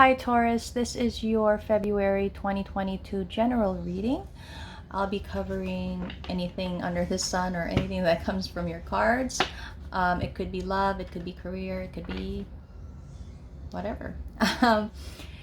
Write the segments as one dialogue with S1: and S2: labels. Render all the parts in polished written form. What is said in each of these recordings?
S1: Hi Taurus, this is your February 2022 general reading. I'll be covering anything under the sun or anything that comes from your cards. It could be love, it could be career, it could be whatever.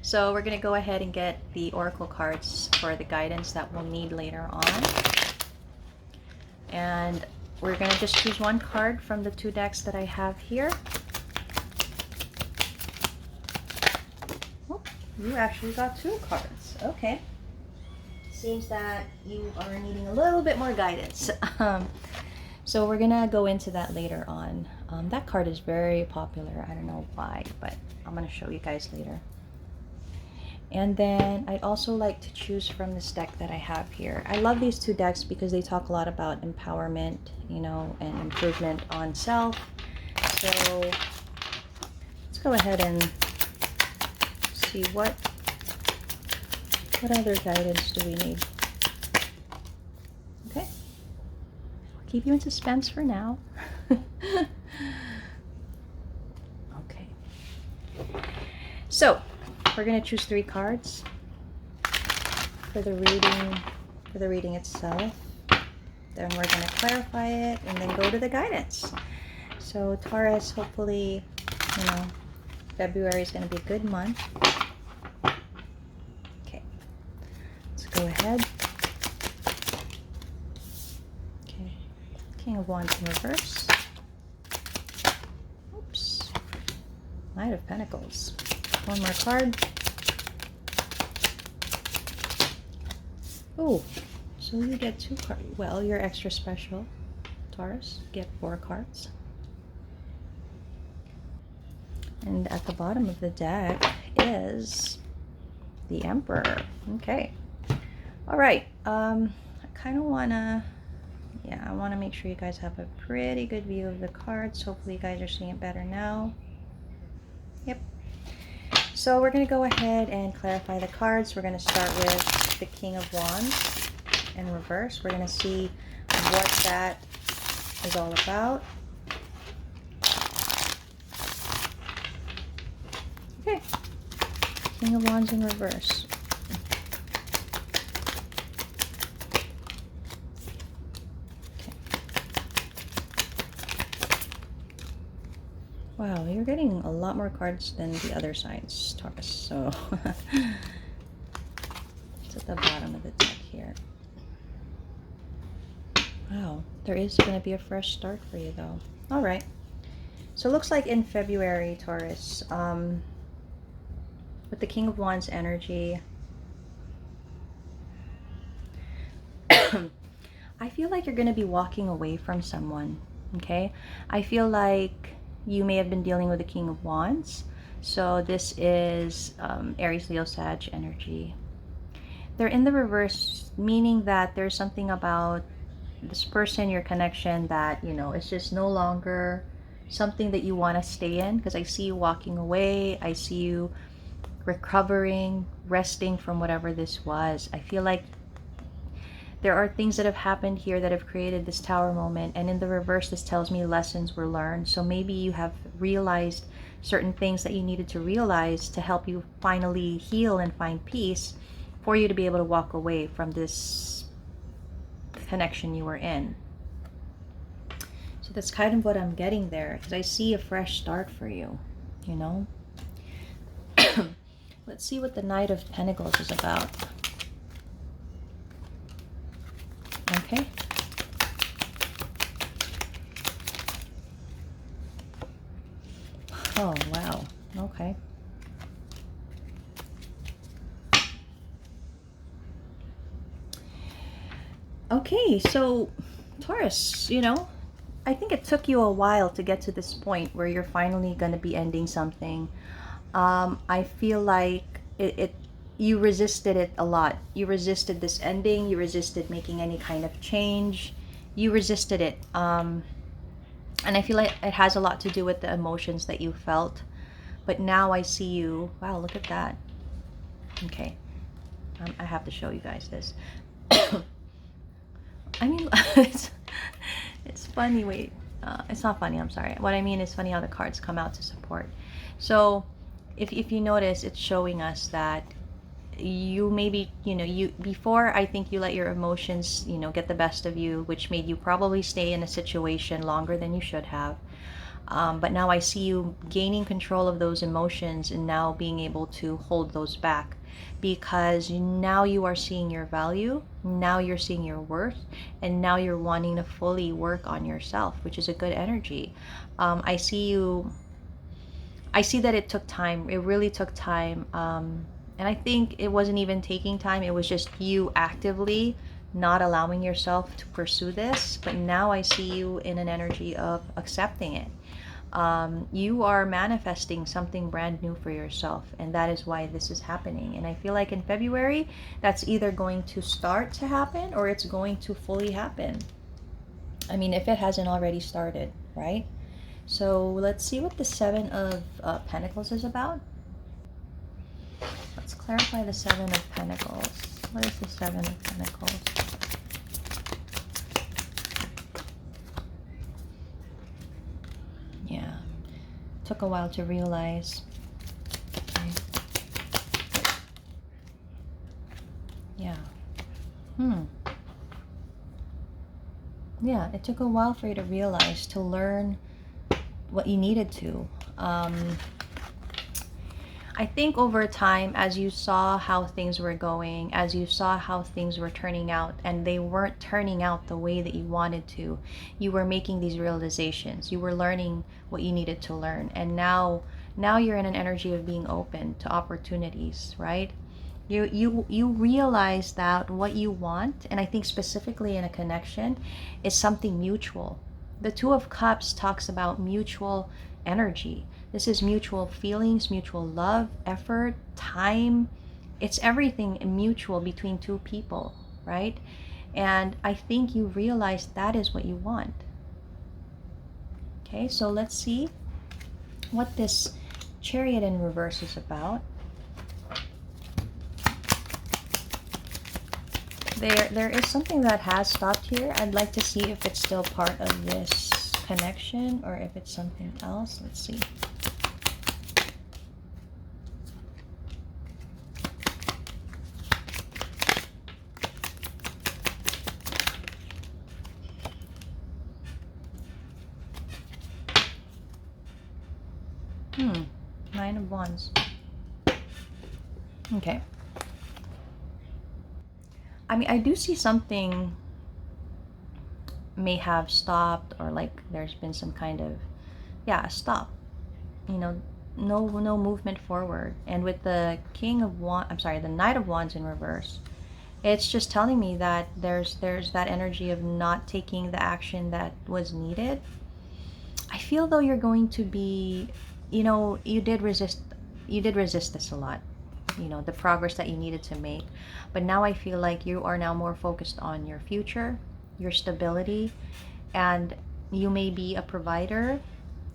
S1: So we're going to go ahead and get the oracle cards for the guidance that we'll need later on. And we're going to just choose one card from the two decks that I have here. You actually got two cards. Okay. Seems that you are needing a little bit more guidance. So we're going to go into that later on. That card is very popular. I don't know why, but I'm going to show you guys later. And then I'd also like to choose from this deck that I have here. I love these two decks because they talk a lot about empowerment, you know, and improvement on self. So let's go ahead and see what other guidance do we need. Okay, I'll keep you in suspense for now. Okay, so we're going to choose three cards for the reading itself. Then we're going to clarify it and then go to the guidance. So Taurus, hopefully, you know, February is going to be a good month. Okay, let's go ahead. Okay, King of Wands in reverse. Oops. Knight of Pentacles. One more card. Oh, so you get two cards. Well, you're extra special, Taurus. Get 4 cards. And at the bottom of the deck is the Emperor. Okay. All right. I kind of want to, I want to make sure you guys have a pretty good view of the cards. Hopefully you guys are seeing it better now. Yep. So we're going to go ahead and clarify the cards. We're going to start with the King of Wands in reverse. We're going to see what that is all about. Okay, King of Wands in reverse. Okay. Wow, you're getting a lot more cards than the other sides, Taurus. So it's at the bottom of the deck here. Wow, there is going to be a fresh start for you though. All right. So it looks like in February, Taurus, with the King of Wands energy, I feel like you're going to be walking away from someone, okay? I feel like you may have been dealing with the King of Wands. So this is Aries, Leo, Sag energy. They're in the reverse, meaning that there's something about this person, your connection, that, you know, it's just no longer something that you want to stay in, because I see you walking away. I see you recovering, resting from whatever this was. I feel like there are things that have happened here that have created this Tower moment, and in the reverse this tells me lessons were learned. So maybe you have realized certain things that you needed to realize to help you finally heal and find peace, for you to be able to walk away from this connection you were in. So that's kind of what I'm getting there, because I see a fresh start for you, you know. Let's see what the Knight of Pentacles is about. Okay. Oh, wow. Okay. Okay, so Taurus, you know, I think it took you a while to get to this point where you're finally going to be ending something. I feel like you resisted it a lot. You resisted this ending. You resisted making any kind of change. You resisted it. And I feel like it has a lot to do with the emotions that you felt. But now I see you. Wow, look at that. Okay. I have to show you guys this. I mean, it's funny. Wait. It's not funny. I'm sorry. What I mean is funny how the cards come out to support. So if you notice, it's showing us that you maybe, you before, I think you let your emotions, get the best of you, which made you probably stay in a situation longer than you should have. But now I see you gaining control of those emotions and now being able to hold those back, because now you are seeing your value, now you're seeing your worth, and now you're wanting to fully work on yourself, which is a good energy. I see you, I see that it took time. It really took time. And I think it wasn't even taking time. It was just you actively not allowing yourself to pursue this. But now I see you in an energy of accepting it. You are manifesting something brand new for yourself. And that is why this is happening. And I feel like in February, that's either going to start to happen or it's going to fully happen. I mean, if it hasn't already started, right? So let's see what the Seven of Pentacles is about. Let's clarify the Seven of Pentacles. What is the Seven of Pentacles? Yeah. Took a while to realize. Okay. Yeah. Yeah, it took a while for you to realize, to learn what you needed to. I think over time, as you saw how things were going, as you saw how things were turning out, and they weren't turning out the way that you wanted to, you were making these realizations. You were learning what you needed to learn. And now you're in an energy of being open to opportunities, right? You realize that what you want, and I think specifically in a connection, is something mutual. The Two of Cups talks about mutual energy. This is mutual feelings, mutual love, effort, time. It's everything mutual between two people, right? And I think you realize that is what you want. Okay, so let's see what this Chariot in reverse is about. There is something that has stopped here. I'd like to see if it's still part of this connection or if it's something else. Let's see. Nine of Wands. Okay. I mean, I do see something may have stopped, or like there's been some kind of, yeah, stop. No movement forward. And with the King of Wands, I'm sorry, the Knight of Wands in reverse, it's just telling me that there's that energy of not taking the action that was needed. I feel though you're going to be, you did resist this a lot, the progress that you needed to make. But now I feel like you are now more focused on your future, your stability, and you may be a provider.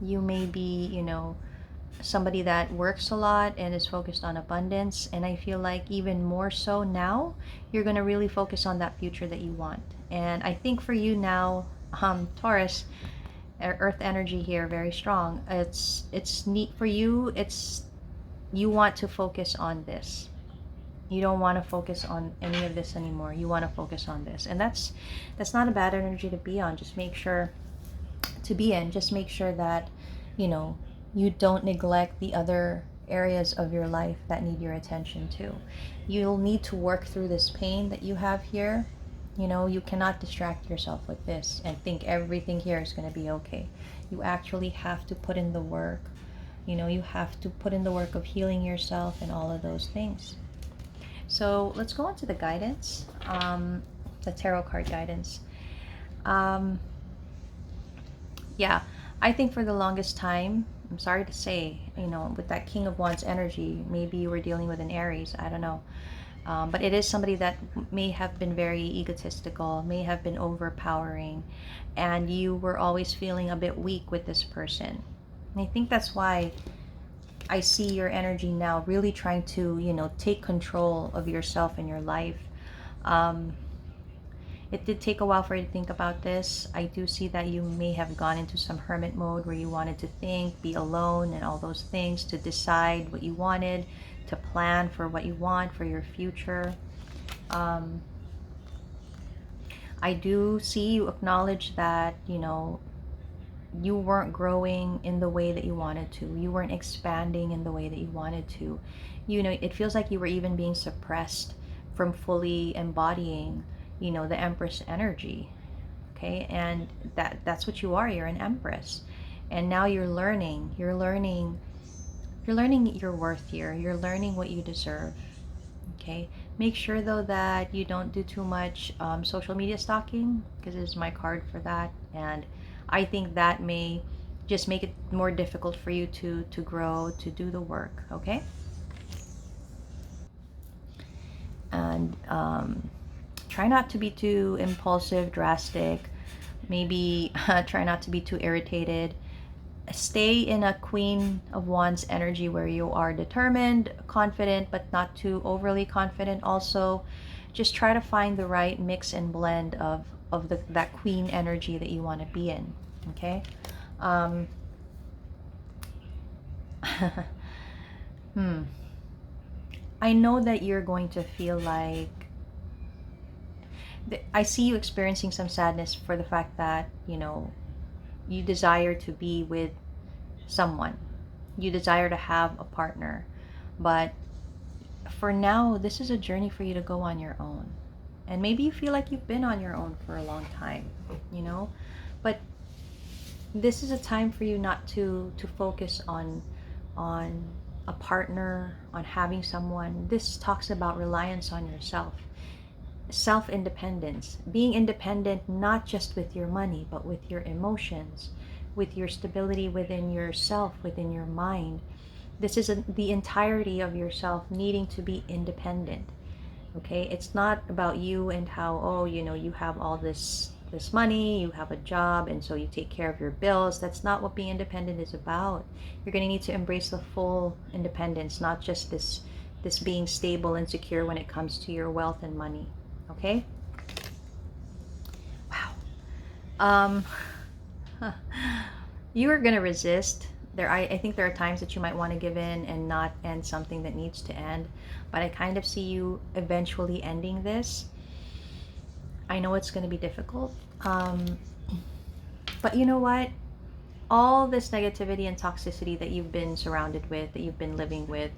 S1: You may be, somebody that works a lot and is focused on abundance. And I feel like even more so now, you're going to really focus on that future that you want. And I think for you now, Taurus, earth energy here, very strong. It's neat for you. You want to focus on this. You don't want to focus on any of this anymore. You want to focus on this. And that's not a bad energy to be on. Just make sure to be in. Just make sure that, you don't neglect the other areas of your life that need your attention too. You'll need to work through this pain that you have here. You cannot distract yourself with this and think everything here is going to be okay. You actually have to put in the work. You have to put in the work of healing yourself and all of those things. So let's go on to the guidance, the tarot card guidance. Yeah, I think for the longest time, I'm sorry to say, with that King of Wands energy, maybe you were dealing with an Aries, I don't know. But it is somebody that may have been very egotistical, may have been overpowering, and you were always feeling a bit weak with this person. And I think that's why I see your energy now really trying to, take control of yourself and your life. It did take a while for you to think about this. I do see that you may have gone into some hermit mode where you wanted to think, be alone, and all those things to decide what you wanted, to plan for what you want for your future. I do see you acknowledge that, you weren't growing in the way that you wanted to. You weren't expanding in the way that you wanted to. It feels like you were even being suppressed from fully embodying, the Empress energy. Okay? And that's what you are. You're an Empress. And now you're learning. You're learning your worth here. You're learning what you deserve. Okay, make sure though that you don't do too much social media stalking, because this is my card for that, and I think that may just make it more difficult for you to grow, to do the work. Okay, and try not to be too impulsive, drastic. Maybe try not to be too irritated. Stay in a Queen of Wands energy where you are determined, confident, but not too overly confident. Also, just try to find the right mix and blend of that Queen energy that you want to be in. Okay. um I know that you're going to feel like I see you experiencing some sadness for the fact that you desire to be with someone, you desire to have a partner, but for now, this is a journey for you to go on your own. And maybe you feel like you've been on your own for a long time, but this is a time for you not to focus on a partner, on having someone. This talks about reliance on yourself, self-independence, being independent not just with your money, but with your emotions, with your stability within yourself, within your mind. This is the entirety of yourself needing to be independent. Okay, it's not about you and how, oh, you have all this money, you have a job, and so you take care of your bills. That's not what being independent is about. You're going to need to embrace the full independence, not just this being stable and secure when it comes to your wealth and money. Okay. Wow. um you are going to resist. I think there are times that you might want to give in and not end something that needs to end, but I kind of see you eventually ending this. I know it's going to be difficult, but you know what, all this negativity and toxicity that you've been surrounded with, that you've been living with,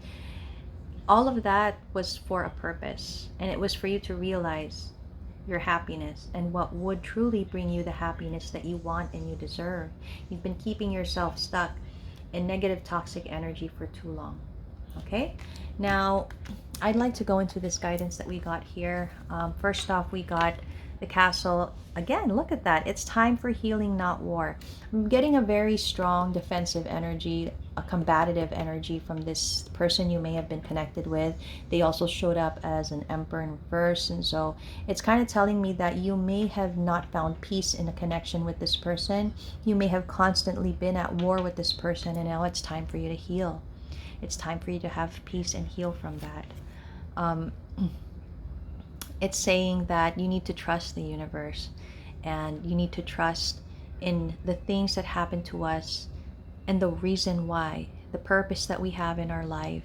S1: all of that was for a purpose, and it was for you to realize your happiness and what would truly bring you the happiness that you want and you deserve. You've been keeping yourself stuck in negative, toxic energy for too long. Okay, now I'd like to go into this guidance that we got here. First off, we got the Castle. Again, look at that. It's time for healing, not war. I'm getting a very strong defensive energy, a combative energy from this person you may have been connected with. They also showed up as an Emperor in reverse, and so it's kind of telling me that you may have not found peace in a connection with this person. You may have constantly been at war with this person, and now it's time for you to heal. It's time for you to have peace and heal from that. It's saying that you need to trust the universe, and you need to trust in the things that happen to us and the reason why, the purpose that we have in our life.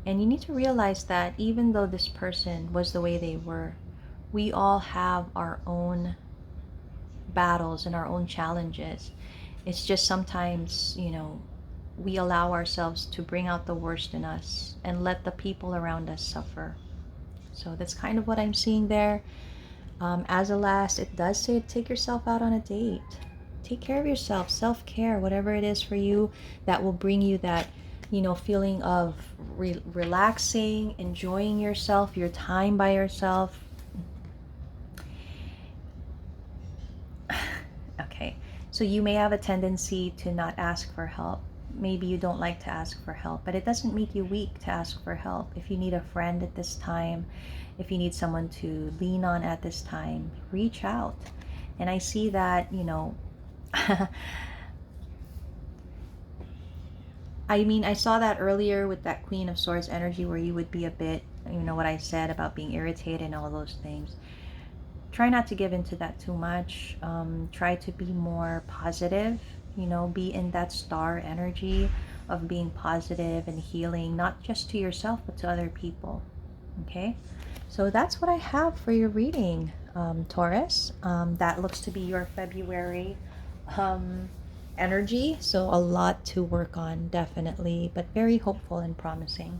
S1: And you need to realize that even though this person was the way they were, we all have our own battles and our own challenges. It's just sometimes, we allow ourselves to bring out the worst in us and let the people around us suffer. So that's kind of what I'm seeing there. As a last, it does say take yourself out on a date. Take care of yourself, self-care, whatever it is for you that will bring you that, feeling of relaxing, enjoying yourself, your time by yourself. Okay, so you may have a tendency to not ask for help. Maybe you don't like to ask for help, but it doesn't make you weak to ask for help. If you need a friend at this time, if you need someone to lean on at this time, reach out. And I see that, I mean, I saw that earlier with that Queen of Swords energy where you would be a bit, what I said about being irritated and all those things. try not to give into that too much. Try to be more positive, you know, be in that star energy of being positive and healing, not just to yourself, but to other people. Okay, so that's what I have for your reading, Taurus. That looks to be your February um, energy. So a lot to work on, definitely, but very hopeful and promising.